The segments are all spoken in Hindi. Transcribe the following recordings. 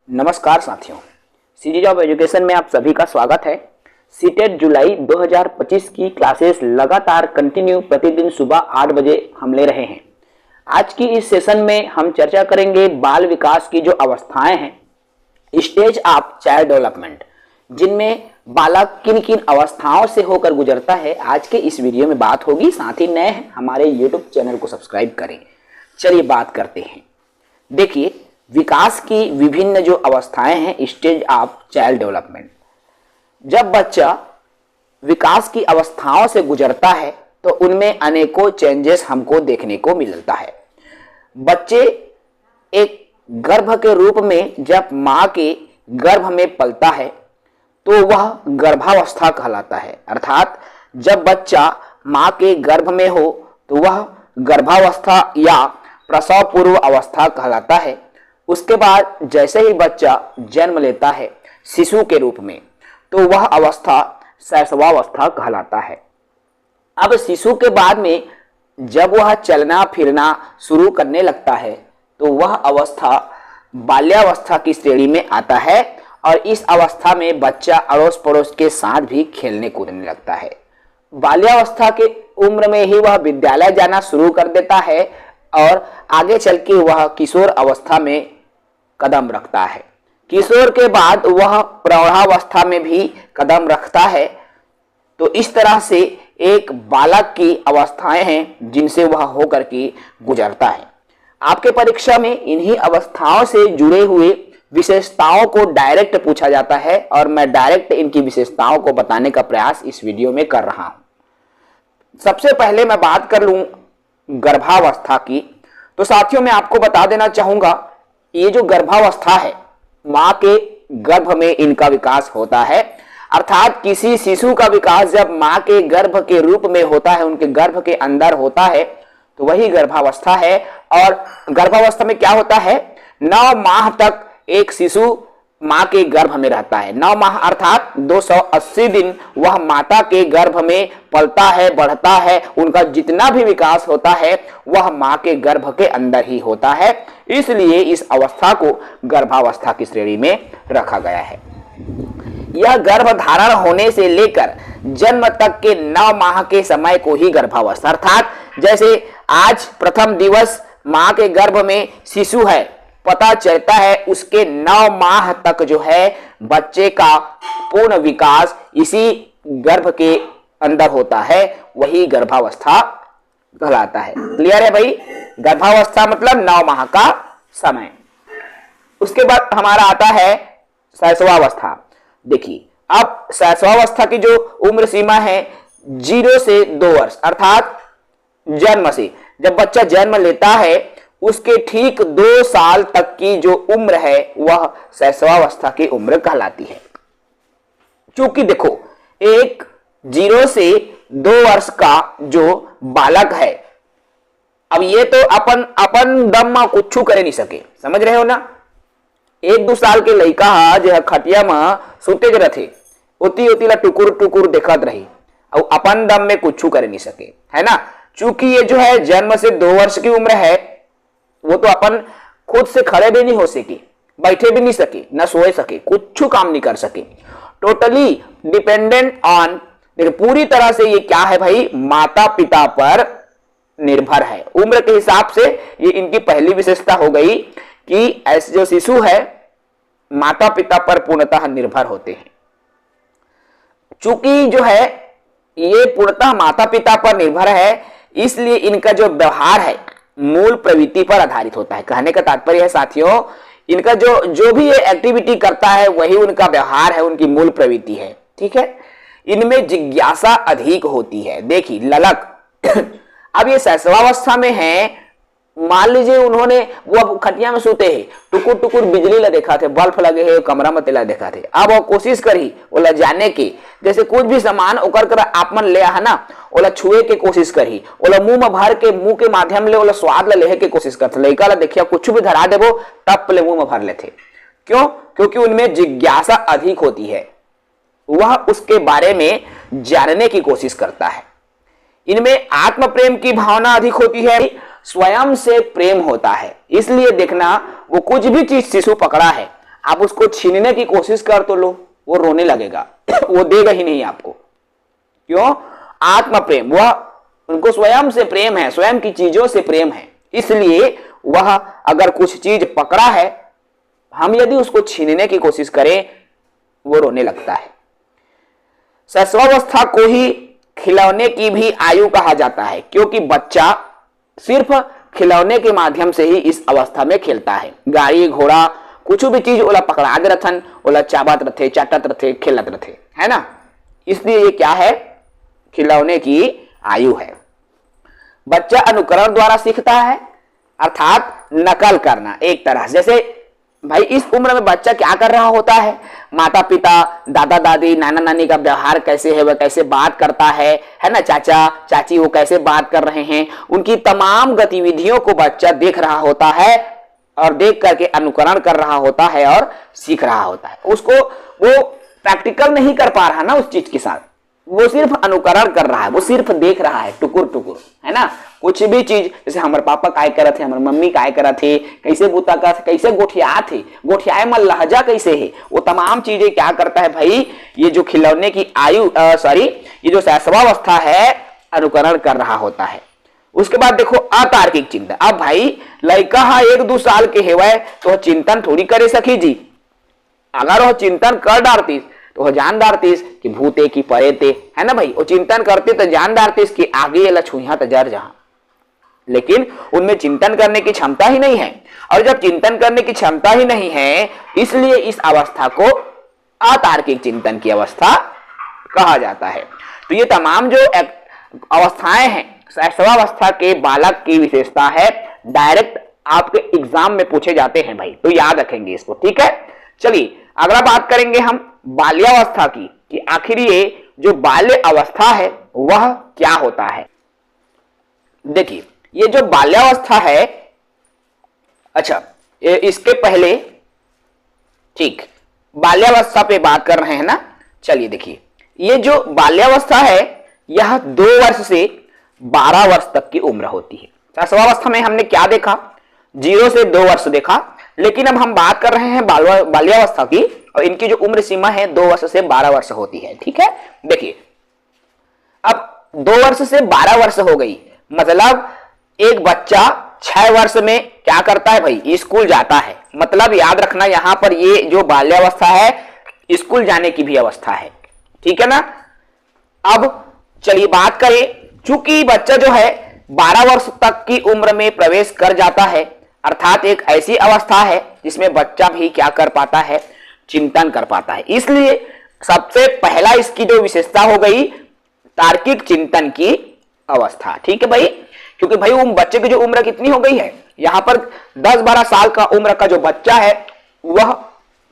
नमस्कार साथियों, सीरीज ऑफ एजुकेशन में आप सभी का स्वागत है। सीटेट जुलाई 2025 की क्लासेस लगातार कंटिन्यू प्रतिदिन सुबह 8 बजे हम ले रहे हैं। आज की इस सेशन में हम चर्चा करेंगे बाल विकास की जो अवस्थाएं हैं, स्टेज ऑफ चाइल्ड डेवलपमेंट, जिनमें बालक किन किन अवस्थाओं से होकर गुजरता है। आज के इस वीडियो में बात होगी। साथ ही नए हैं हमारे यूट्यूब चैनल को सब्सक्राइब करें। चलिए बात करते हैं। देखिए, विकास की विभिन्न जो अवस्थाएं हैं, स्टेज ऑफ चाइल्ड डेवलपमेंट। जब बच्चा विकास की अवस्थाओं से गुजरता है तो उनमें अनेकों चेंजेस हमको देखने को मिलता है। बच्चे एक गर्भ के रूप में जब मां के गर्भ में पलता है तो वह गर्भावस्था कहलाता है। अर्थात जब बच्चा मां के गर्भ में हो तो वह गर्भावस्था या प्रसव पूर्व अवस्था कहलाता है। उसके बाद जैसे ही बच्चा जन्म लेता है शिशु के रूप में, तो वह अवस्था शैशवावस्था कहलाता है। अब शिशु के बाद में जब वह चलना फिरना शुरू करने लगता है तो वह अवस्था बाल्यावस्था की श्रेणी में आता है और इस अवस्था में बच्चा अड़ोस पड़ोस के साथ भी खेलने कूदने लगता है। बाल्यावस्था के उम्र में ही वह विद्यालय जाना शुरू कर देता है और आगे चल के वह किशोर अवस्था में कदम रखता है। किशोर के बाद वह प्रौढ़ावस्था में भी कदम रखता है। तो इस तरह से एक बालक की अवस्थाएं हैं जिनसे वह होकर के गुजरता है। आपके परीक्षा में इन्हीं अवस्थाओं से जुड़े हुए विशेषताओं को डायरेक्ट पूछा जाता है और मैं डायरेक्ट इनकी विशेषताओं को बताने का प्रयास इस वीडियो में कर रहा हूं। सबसे पहले मैं बात कर लूं गर्भावस्था की। तो साथियों, मैं आपको बता देना चाहूंगा, ये जो गर्भावस्था है, मां के गर्भ में इनका विकास होता है। अर्थात किसी शिशु का विकास जब मां के गर्भ के रूप में होता है, उनके गर्भ के अंदर होता है, तो वही गर्भावस्था है। और गर्भावस्था में क्या होता है, 9 माह तक एक शिशु मां के गर्भ में रहता है। 9 माह अर्थात 280 दिन वह माता के गर्भ में पलता है, बढ़ता है। उनका जितना भी विकास होता है वह मां के गर्भ के अंदर ही होता है। इसलिए इस अवस्था को गर्भावस्था की श्रेणी में रखा गया है। यह गर्भ धारण होने से लेकर जन्म तक के 9 माह के समय को ही गर्भावस्था, अर्थात जैसे आज प्रथम दिवस मां के गर्भ में शिशु है, पता चलता है उसके 9 माह तक जो है बच्चे का पूर्ण विकास इसी गर्भ के अंदर होता है, वही गर्भावस्था कहलाता है। क्लियर है भाई? गर्भावस्था मतलब 9 माह का समय। उसके बाद हमारा आता है शैशवावस्था। देखिए, अब शैशवावस्था की जो उम्र सीमा है 0 से 2 वर्ष, अर्थात जन्म से जब बच्चा जन्म लेता है उसके ठीक 2 साल तक की जो उम्र है वह शैशवावस्था की उम्र कहलाती है। क्योंकि देखो, एक 0 से 2 वर्ष का जो बालक है, अब ये तो अपन दम में कुछ करे नहीं सके, समझ रहे हो ना। 1-2 साल के लड़का जो खटिया में सुते रहते, ओती ला टुकुर टुकुर देखत रही और अपन दम में कुछ करे नहीं सके, है ना। चूंकि ये जो है जन्म से 2 वर्ष की उम्र है, वो तो अपन खुद से खड़े भी नहीं हो सके, बैठे भी नहीं सके, न सोए सके, कुछ काम नहीं कर सके। टोटली डिपेंडेंट ऑन, पूरी तरह से ये क्या है भाई, माता पिता पर निर्भर है। उम्र के हिसाब से ये इनकी पहली विशेषता हो गई कि ऐसे जो शिशु है माता पिता पर पूर्णतः निर्भर होते हैं। चूंकि जो है ये पूर्णतः माता पिता पर निर्भर है, इसलिए इनका जो व्यवहार है मूल प्रवृत्ति पर आधारित होता है। कहने का तात्पर्य है साथियों, इनका जो भी ये एक्टिविटी करता है वही उनका व्यवहार है, उनकी मूल प्रवृत्ति है। ठीक है, इनमें जिज्ञासा अधिक होती है। देखिए, ललक अब ये शैशवावस्था में है। मान लीजिए उन्होंने वो अब खटिया में सोते हैं, टुकुर टुकुर बिजली ला देखा थे, बल्ब लगे है कमरा में तेला देखा थे। अब वो कोशिश करी ओला जाने की, जैसे कुछ भी सामान ओकर कर आपमन ले है ना, ओला छुए के कोशिश करी, ओला मुंह में भर के मुंह के माध्यम ले ओला स्वाद ला लेहे के कोशिश करते। लड़का ला देखिया कुछ भी धरा देबो टप ले मुंह में भर लेते। क्यों? क्योंकि उनमें जिज्ञासा अधिक होती है, वह उसके बारे में जानने की कोशिश करता है। इनमें आत्म प्रेम की भावना अधिक होती है, स्वयं से प्रेम होता है। इसलिए देखना, वो कुछ भी चीज शिशु पकड़ा है, आप उसको छीनने की कोशिश कर तो लो, वो रोने लगेगा वो देगा ही नहीं आपको। क्यों? आत्म प्रेम, वह उनको स्वयं से प्रेम है, स्वयं की चीजों से प्रेम है, इसलिए वह अगर कुछ चीज पकड़ा है, हम यदि उसको छीनने की कोशिश करें, वो रोने लगता है। शैशवावस्था को ही खिलौने की भी आयु कहा जाता है, क्योंकि बच्चा सिर्फ खिलौने के माध्यम से ही इस अवस्था में खेलता है। गाड़ी घोड़ा कुछ भी चीज ओला पकड़ा रथन, ओला चाबत रथे, चाटत रथे, खेलत रथे, है ना। इसलिए ये क्या है? खिलौने की आयु है। बच्चा अनुकरण द्वारा सीखता है, अर्थात नकल करना एक तरह से। जैसे भाई इस उम्र में बच्चा क्या कर रहा होता है, माता पिता, दादा दादी, नाना नानी का व्यवहार कैसे है, वह कैसे बात करता है ना, चाचा चाची वो कैसे बात कर रहे हैं, उनकी तमाम गतिविधियों को बच्चा देख रहा होता है और देख करके अनुकरण कर रहा होता है और सीख रहा होता है। उसको वो प्रैक्टिकल नहीं कर पा रहा ना उस चीज के साथ, वो सिर्फ अनुकरण कर रहा है, वो सिर्फ देख रहा है टुकुर टुकुर, है ना। कुछ भी चीज, जैसे हमारे पापा काय करत थे, हमारे मम्मी काय करत थे, कैसे बूता कर, कैसे गोठिया थे, गोठियाए में लहजा कैसे है, वो तमाम चीजें क्या करता है भाई, ये जो खिलौने की आयु ये जो शैशवावस्था है, अनुकरण कर रहा होता है। उसके बाद देखो अतार्किक चिंतन। अब भाई लड़का हा 1-2 साल के हेवे तो चिंतन थोड़ी करे सकी जी। अगर वो चिंतन कर डालती तो जान डारतीस कि भूते की परेते, है ना भाई। वो चिंतन करते तो जान डारतीस कि आगे ये लछुइया तो जर जहां, लेकिन उनमें चिंतन करने की क्षमता ही नहीं है। और जब चिंतन करने की क्षमता ही नहीं है, इसलिए इस अवस्था को अतार्किक चिंतन की अवस्था कहा जाता है। तो ये तमाम जो अवस्थाएं हैं, शैशवावस्था के बालक की विशेषता है, डायरेक्ट आपके एग्जाम में पूछे जाते हैं भाई, तो याद रखेंगे इसको, ठीक है। चलिए अगला बात करेंगे हम बाल्यावस्था की, कि आखिर ये जो बाल्य अवस्था है वह क्या होता है। देखिए ये जो बाल्यावस्था है, अच्छा इसके पहले, ठीक, बाल्यावस्था पे बात कर रहे हैं ना। चलिए देखिए, ये जो बाल्यावस्था है यह 2 वर्ष से 12 वर्ष तक की उम्र होती है। शैशवावस्था में हमने क्या देखा, 0 से 2 वर्ष देखा, लेकिन अब हम बात कर रहे हैं बाल्यावस्था की, और इनकी जो उम्र सीमा है 2 वर्ष से 12 वर्ष होती है, ठीक है। देखिए अब 2 वर्ष से 12 वर्ष हो गई, मतलब एक बच्चा 6 वर्ष में क्या करता है भाई, स्कूल जाता है। मतलब याद रखना यहां पर ये जो बाल्यावस्था है स्कूल जाने की भी अवस्था है, ठीक है ना। अब चलिए बात करें, चूंकि बच्चा जो है 12 वर्ष तक की उम्र में प्रवेश कर जाता है, अर्थात एक ऐसी अवस्था है जिसमें बच्चा भी क्या कर पाता है, चिंतन कर पाता है। इसलिए सबसे पहला इसकी जो विशेषता हो गई तार्किक चिंतन की अवस्था, ठीक है भाई। क्योंकि भाई उन बच्चे की जो उम्र कितनी हो गई है, यहां पर 10-12 साल का उम्र का जो बच्चा है वह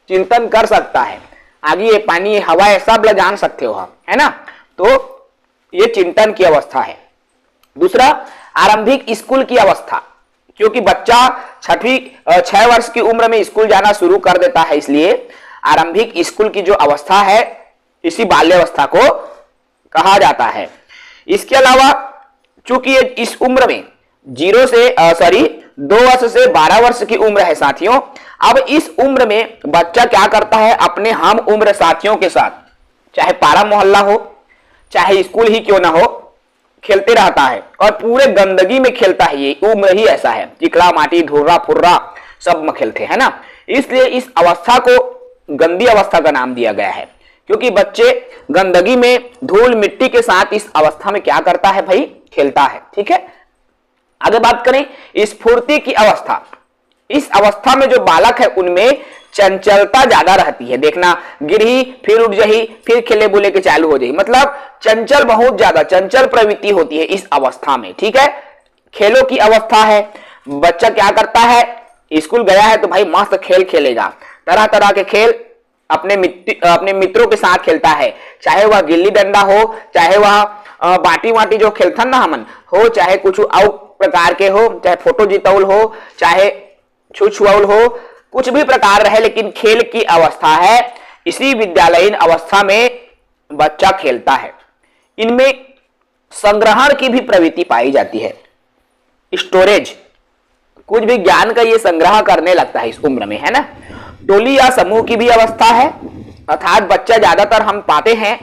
चिंतन कर सकता है, आगे ये पानी हवा है सब जान सकते हो आप, है ना। तो ये चिंतन की अवस्था है। दूसरा आरंभिक स्कूल की अवस्था, क्योंकि बच्चा 6 वर्ष की उम्र में स्कूल जाना शुरू कर देता है, इसलिए आरंभिक स्कूल की जो अवस्था है इसी बाल्यावस्था को कहा जाता है। इसके अलावा चूंकि इस उम्र में 2 वर्ष से 12 वर्ष की उम्र है साथियों, अब इस उम्र में बच्चा क्या करता है, अपने हम उम्र साथियों के साथ, चाहे पारा मोहल्ला हो चाहे स्कूल ही क्यों ना हो, खेलते रहता है और पूरे गंदगी में खेलता है। ये उम्र ही ऐसा है, चिकड़ा माटी धुर्रा फुर्रा सब में खेलते हैं ना। इसलिए इस अवस्था को गंदी अवस्था का नाम दिया गया है, क्योंकि बच्चे गंदगी में धूल मिट्टी के साथ इस अवस्था में क्या करता है भाई, खेलता है, ठीक है। आगे बात करें स्फूर्ति की अवस्था। इस अवस्था में जो बालक है उनमें चंचलता ज्यादा रहती है। देखना गिरही फिर उठ जाही फिर खेले बुले के चालू हो जाही, मतलब चंचल, बहुत ज्यादा चंचल प्रवृत्ति होती है इस अवस्था में, ठीक है। खेलों की अवस्था है, बच्चा क्या करता है, स्कूल गया है तो भाई मस्त खेल खेलेगा, तरह तरह के खेल अपने मित्रों के साथ खेलता है, चाहे वह गिल्ली डंडा हो, चाहे वह बाटी वाटी जो खेलथन ना हमन हो, चाहे कुछ और प्रकार के हो, चाहे फोटो जितौल हो, चाहे छुछुआउल हो, कुछ भी प्रकार रहे, लेकिन खेल की अवस्था है। इसी विद्यालयीन अवस्था में बच्चा खेलता है। इनमें संग्रहण की भी प्रवृत्ति पाई जाती है, स्टोरेज, कुछ भी ज्ञान का ये संग्रह करने लगता है इस उम्र में, है ना। टोली या समूह की भी अवस्था है, अर्थात बच्चा ज्यादातर हम पाते हैं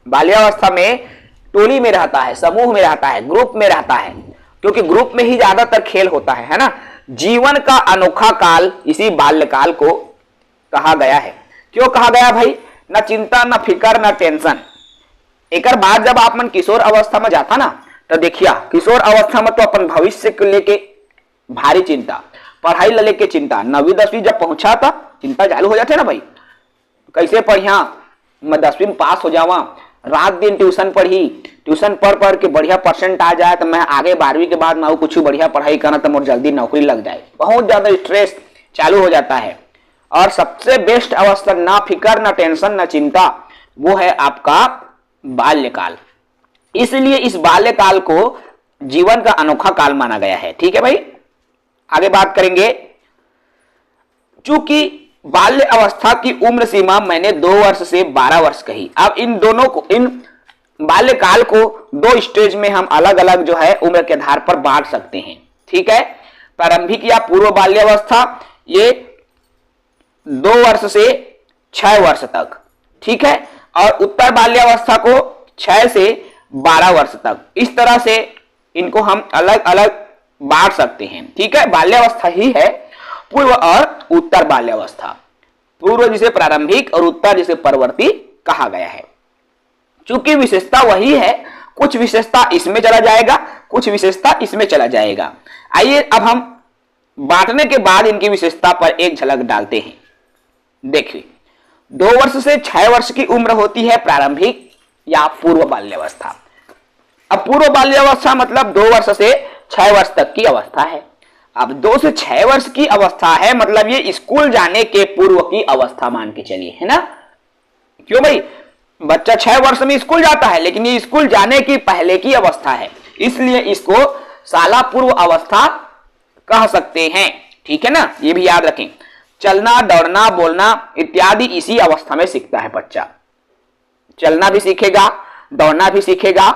बाल्यावस्था में टोली में रहता है, समूह में रहता है, ग्रुप में रहता है, क्योंकि ग्रुप में ही ज्यादातर खेल होता है ना। जीवन का अनोखा काल इसी बाल्यकाल को कहा गया है। क्यों कहा गया भाई? न चिंता, न फिकर, न टेंशन। एक बार जब आप मन किशोर अवस्था में जाता ना, तो देखिए किशोर अवस्था में तो अपन भविष्य को लेके भारी चिंता, पढ़ाई ले लेके चिंता। 9वीं 10वीं जब पहुंचा था चिंता चालू हो जाते ना भाई, कैसे पढ़िया, मैं 10वीं में पास हो जावा, रात दिन ट्यूशन पढ़ी, ट्यूशन पढ़ के बढ़िया परसेंट आ जाए तो मैं आगे 12वीं के बाद मैं कुछ बढ़िया पढ़ाई करना तो मुझे जल्दी नौकरी लग जाए। बहुत ज्यादा स्ट्रेस चालू हो जाता है। और सबसे बेस्ट अवस्था, ना फिकर, ना टेंशन, ना चिंता, वो है आपका बाल्यकाल। इसलिए इस बाल्यकाल को जीवन का अनोखा काल माना गया है। ठीक है भाई, आगे बात करेंगे। चूंकि बाल्य अवस्था की उम्र सीमा मैंने 2 वर्ष से 12 वर्ष कही। अब इन दोनों को, इन बाल्यकाल को 2 स्टेज में हम अलग अलग जो है उम्र के आधार पर बांट सकते हैं। ठीक है, प्रारंभिक या पूर्व बाल्यावस्था, ये 2 वर्ष से 6 वर्ष तक। ठीक है, और उत्तर बाल्यावस्था को 6 से 12 वर्ष तक। इस तरह से इनको हम अलग अलग बांट सकते हैं। ठीक है, बाल्यावस्था ही है पूर्व और उत्तर बाल्यावस्था। पूर्व जिसे प्रारंभिक और उत्तर जिसे परवर्ती कहा गया है। चूंकि विशेषता वही है, कुछ विशेषता इसमें चला जाएगा, कुछ विशेषता इसमें चला जाएगा। आइए अब हम बांटने के बाद इनकी विशेषता पर एक झलक डालते हैं। देखिए, 2 वर्ष से 6 वर्ष की उम्र होती है प्रारंभिक या पूर्व बाल्यावस्था। अब पूर्व बाल्यावस्था मतलब 2 वर्ष से 6 वर्ष तक की अवस्था है। अब 2 से 6 वर्ष की अवस्था है, मतलब ये स्कूल जाने के पूर्व की अवस्था मान के चलिए, है ना। क्यों भाई? बच्चा 6 वर्ष में स्कूल जाता है, लेकिन ये स्कूल जाने की पहले की अवस्था है, इसलिए इसको शाला पूर्व अवस्था कह सकते हैं। ठीक है ना, ये भी याद रखें। चलना, दौड़ना, बोलना इत्यादि इसी अवस्था में सीखता है बच्चा। चलना भी सीखेगा, दौड़ना भी सीखेगा,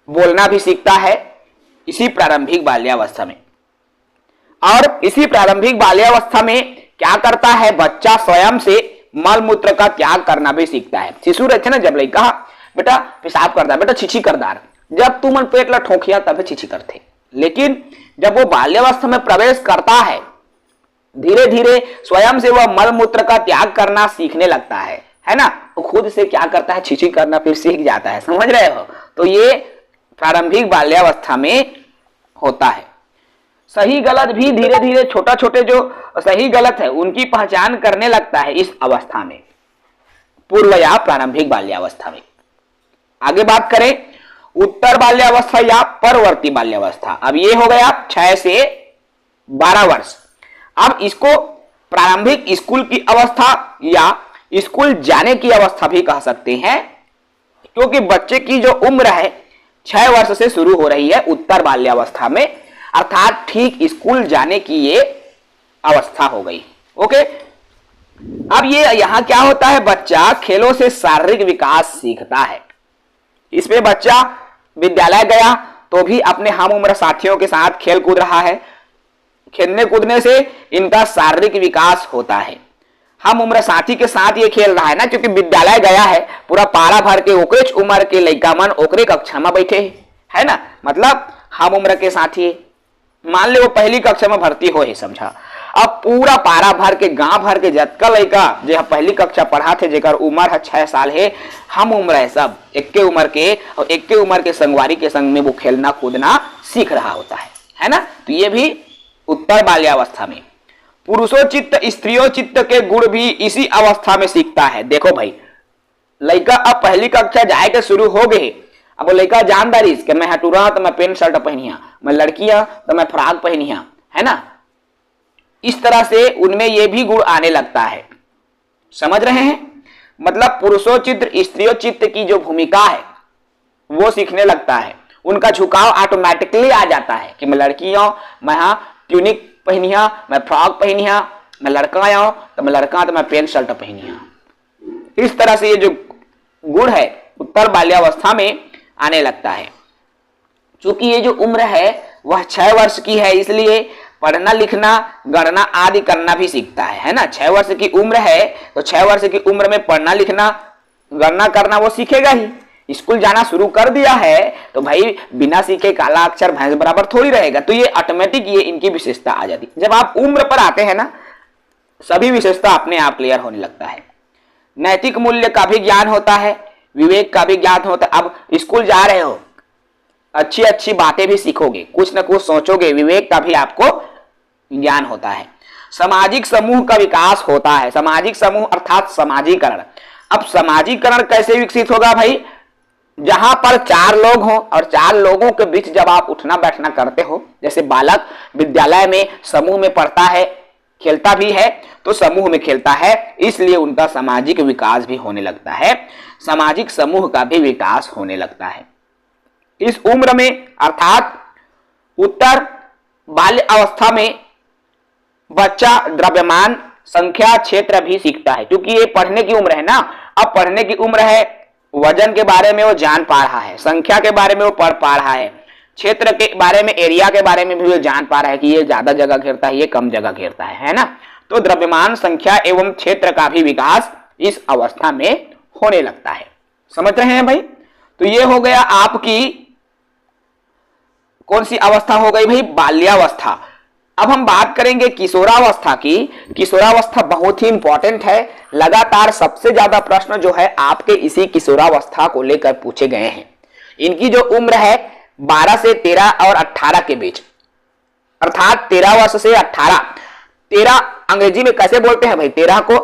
बोलना भी सीखता है इसी प्रारंभिक बाल्यावस्था में। और इसी प्रारंभिक बाल्यावस्था में क्या करता है बच्चा? स्वयं से मल मूत्र का त्याग करना भी सीखता है। शिशु रहते ना जब लड़का, बेटा पेशाब करता है, बेटा छीछी करदार, जब तू मन पेट ला ठोकिया तब छीछी करते। लेकिन जब वो बाल्यावस्था में प्रवेश करता है, धीरे धीरे स्वयं से वह मल मूत्र का त्याग करना सीखने लगता है ना। वो खुद से क्या करता है? छीछी करना फिर सीख जाता है। समझ रहे हो? तो ये प्रारंभिक बाल्यावस्था में होता है। सही गलत भी धीरे धीरे, छोटा छोटे जो सही गलत है उनकी पहचान करने लगता है इस अवस्था में, पूर्व या प्रारंभिक बाल्यावस्था में। आगे बात करें उत्तर बाल्यावस्था या परवर्ती बाल्यावस्था। अब ये हो गया 6 से 12 वर्ष। अब इसको प्रारंभिक स्कूल की अवस्था या स्कूल जाने की अवस्था भी कह सकते हैं, क्योंकि बच्चे की जो उम्र है 6 वर्ष से शुरू हो रही है उत्तर बाल्यावस्था में, अर्थात ठीक स्कूल जाने की ये अवस्था हो गई। ओके, अब ये यहां क्या होता है? बच्चा खेलों से शारीरिक विकास सीखता है। इसमें बच्चा विद्यालय गया तो भी अपने हम उम्र साथियों के साथ खेल कूद रहा है। खेलने कूदने से इनका शारीरिक विकास होता है। हम उम्र साथी के साथ ये खेल रहा है ना, क्योंकि विद्यालय गया है, पूरा पारा भर के ओकरे उम्र के लड़का मन ओकरे कक्षा में बैठे है ना, मतलब हम उम्र के साथी। मान ले वो पहली कक्षा में भर्ती हो ही, समझा। अब पूरा पारा भर के गांव भर के जतका लड़का जो पहली कक्षा पढ़ा थे, जेकर उम्र है 6 साल है, हम उम्र है, सब एक के उम्र के, और एक के उम्र के संगवारी के संग में वो खेलना कूदना सीख रहा होता है ना। तो ये भी उत्तर बाल्यावस्था में। पुरुषों चित्त स्त्रियों चित्त के गुण भी इसी अवस्था में सीखता है। देखो भाई, लड़का अब पहली कक्षा जाए के शुरू हो गए। अब वो लड़का जानदारी कि मैं हटूरा तो मैं पेंट शर्ट पहनिया, मैं लड़कियां तो मैं फ्रॉक पहनिया, है ना। इस तरह से उनमें ये भी गुण आने लगता है। समझ रहे हैं? मतलब पुरुषों चित्त स्त्रियों चित्त की जो भूमिका है वो सीखने लगता है। उनका झुकाव ऑटोमेटिकली आ जाता है कि मैं लड़कियां मैं हाँ ट्यूनिक पहनिया, मैं फ्रॉक पहनिया, मैं लड़का आया तो मैं लड़का तो मैं पेंट शर्ट पहनिया। इस तरह से ये जो गुण है उत्तर बाल्यावस्था में आने लगता है। चूंकि ये जो उम्र है वह 6 वर्ष की है, इसलिए पढ़ना लिखना गणना आदि करना भी सीखता है ना। 6 वर्ष की उम्र है तो 6 वर्ष की उम्र में पढ़ना लिखना गणना करना वो सीखेगा ही। स्कूल जाना शुरू कर दिया है तो भाई बिना सीखे काला अक्षर भैंस बराबर थोड़ी रहेगा। तो ये ऑटोमेटिक ये इनकी विशेषता आ जाती है। जब आप उम्र पर आते हैं ना सभी विशेषता अपने आप क्लियर होने लगता है। नैतिक मूल्य का भी ज्ञान होता है, विवेक का भी ज्ञान होता है। अब स्कूल जा रहे हो अच्छी अच्छी बातें भी सीखोगे, कुछ ना कुछ सोचोगे, विवेक का भी आपको ज्ञान होता है। सामाजिक समूह का विकास होता है। सामाजिक समूह अर्थात समाजीकरण। अब समाजीकरण कैसे विकसित होगा भाई? जहां पर 4 लोग हों और 4 लोगों के बीच जब आप उठना बैठना करते हो, जैसे बालक विद्यालय में समूह में पढ़ता है, खेलता भी है तो समूह में खेलता है, इसलिए उनका सामाजिक विकास भी होने लगता है, सामाजिक समूह का भी विकास होने लगता है। इस उम्र में अर्थात उत्तर बाल्य अवस्था में बच्चा द्रव्यमान संख्या क्षेत्र भी सीखता है, क्योंकि ये पढ़ने की उम्र है ना। अब पढ़ने की उम्र है, वजन के बारे में वो जान पा रहा है, संख्या के बारे में वो पढ़ पा रहा है, क्षेत्र के बारे में एरिया के बारे में भी वो जान पा रहा है कि ये ज्यादा जगह घेरता है, ये कम जगह घेरता है ना। तो द्रव्यमान संख्या एवं क्षेत्र का भी विकास इस अवस्था में होने लगता है। समझ रहे हैं भाई? तो ये हो गया आपकी कौन सी अवस्था हो गई भाई? बाल्यावस्था। अब हम बात करेंगे किशोरावस्था की। किशोरावस्था बहुत ही इंपॉर्टेंट है। लगातार सबसे ज्यादा प्रश्न जो है आपके इसी किशोरावस्था को लेकर पूछे गए हैं। इनकी जो उम्र है 12 से 13 और 18 के बीच, अर्थात 13 वर्ष से 18। 13 अंग्रेजी में कैसे बोलते हैं भाई? 13 को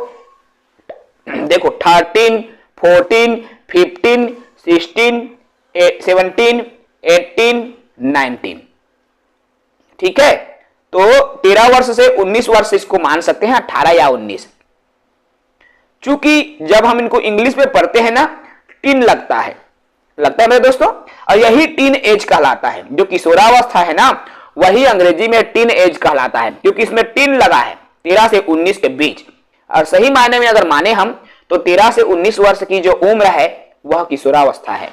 देखो 13, 14, 15, 16, 17, 18, 19। ठीक है, तो 13 वर्ष से 19 वर्ष इसको मान सकते हैं, 18 या 19। चूंकि जब हम इनको इंग्लिश में पढ़ते हैं ना टीन लगता है मेरे दोस्तों, और यही टीन एज कहलाता है। जो किशोरावस्था है ना वही अंग्रेजी में टीन एज कहलाता है, क्योंकि इसमें टीन लगा है 13 से 19 के बीच। और सही मायने में अगर माने हम तो 13 से 19 वर्ष की जो उम्र है वह किशोरावस्था है,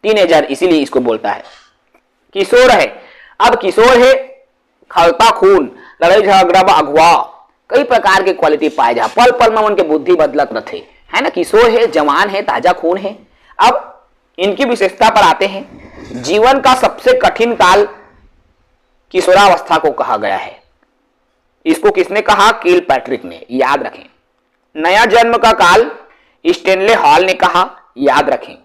टीनेजर इसीलिए इसको बोलता है। किशोर है, अब किशोर है खलता खून, लड़ाई झगड़ा अगवा, कई प्रकार के क्वालिटी पाए जा, पल पल में उनके बुद्धि बदलत रहे, है ना। किशोर है, जवान है, ताजा खून है। अब इनकी विशेषता पर आते हैं। जीवन का सबसे कठिन काल किशोरावस्था को कहा गया है। इसको किसने कहा? किल पैट्रिक ने, याद रखें। नया जन्म का काल स्टेनले हॉल ने कहा, याद रखें।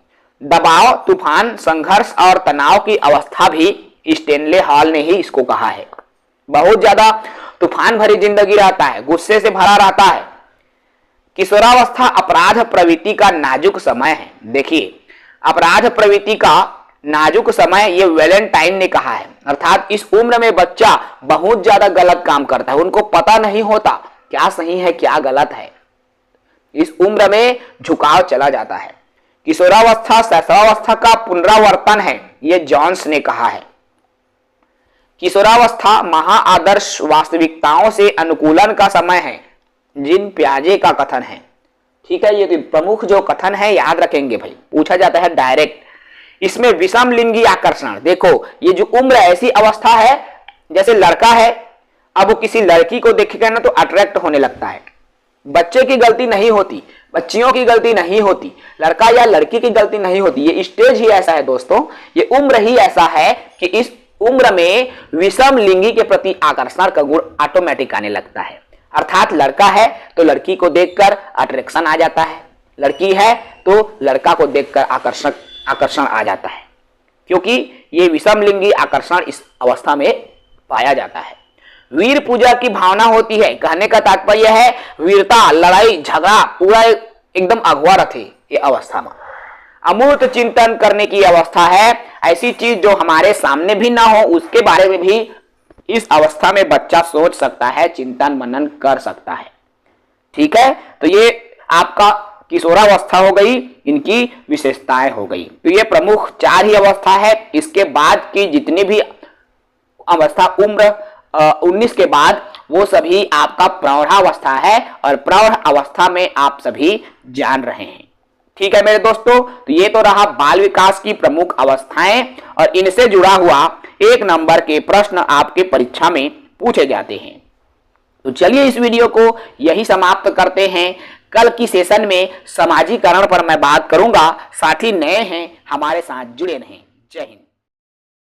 दबाव, तूफान, संघर्ष और तनाव की अवस्था भी स्टेनले हॉल ने ही इसको कहा है। बहुत ज्यादा तूफान भरी जिंदगी रहता है, गुस्से से भरा रहता है। किशोरावस्था अपराध प्रवृत्ति का नाजुक समय है। देखिए, अपराध प्रवृत्ति का नाजुक समय ये वैलेंटाइन ने कहा है, अर्थात इस उम्र में बच्चा बहुत ज्यादा गलत काम करता है, उनको पता नहीं होता क्या सही है क्या गलत है। इस उम्र में झुकाव चला जाता है। किशोरावस्था शैशवावस्था का पुनरावर्तन है, ये जॉन्स ने कहा है। किशोरावस्था महाआदर्श वास्तविकताओं से अनुकूलन का समय है, जिन प्याजे का कथन है। ठीक है, ये तो प्रमुख जो कथन है याद रखेंगे भाई, पूछा जाता है डायरेक्ट। इसमें विषम लिंगी आकर्षण, देखो ये जो उम्र ऐसी अवस्था है जैसे लड़का है, अब वो किसी लड़की को देखेगा ना तो अट्रैक्ट होने लगता है। बच्चे की गलती नहीं होती, बच्चियों की गलती नहीं होती, लड़का या लड़की की गलती नहीं होती, ये स्टेज ही ऐसा है दोस्तों, ये उम्र ही ऐसा है कि इस उम्र में विषम लिंगी के प्रति आकर्षण का गुण ऑटोमेटिक आने लगता है। अर्थात लड़का है तो लड़की को देखकर अट्रैक्शन आ जाता है, लड़की है तो लड़का को देखकर आकर्षण आ जाता है, क्योंकि ये विषम लिंगी आकर्षण इस अवस्था में पाया जाता है। वीर पूजा की भावना होती है, कहने का तात्पर्य है वीरता, लड़ाई झगड़ा पूरा एकदम अगवा रथे ये अवस्था में। अमूर्त चिंतन करने की अवस्था है, ऐसी चीज जो हमारे सामने भी ना हो उसके बारे में भी इस अवस्था में बच्चा सोच सकता है, चिंतन मनन कर सकता है। ठीक है, तो ये आपका किशोरावस्था हो गई, इनकी विशेषताएं हो गई। तो ये प्रमुख 4 ही अवस्था है। इसके बाद की जितनी भी अवस्था उम्र 19 के बाद वो सभी आपका प्रौढ़ावस्था है, और प्रौढ़ अवस्था में आप सभी जान रहे हैं। ठीक है मेरे दोस्तों, तो ये तो रहा बाल विकास की प्रमुख अवस्थाएं, और इनसे जुड़ा हुआ 1 नंबर के प्रश्न आपके परीक्षा में पूछे जाते हैं। तो चलिए इस वीडियो को यही समाप्त करते हैं। कल की सेशन में समाजीकरण पर मैं बात करूंगा। साथ ही नए हैं हमारे साथ जुड़े रहें। जय हिंद।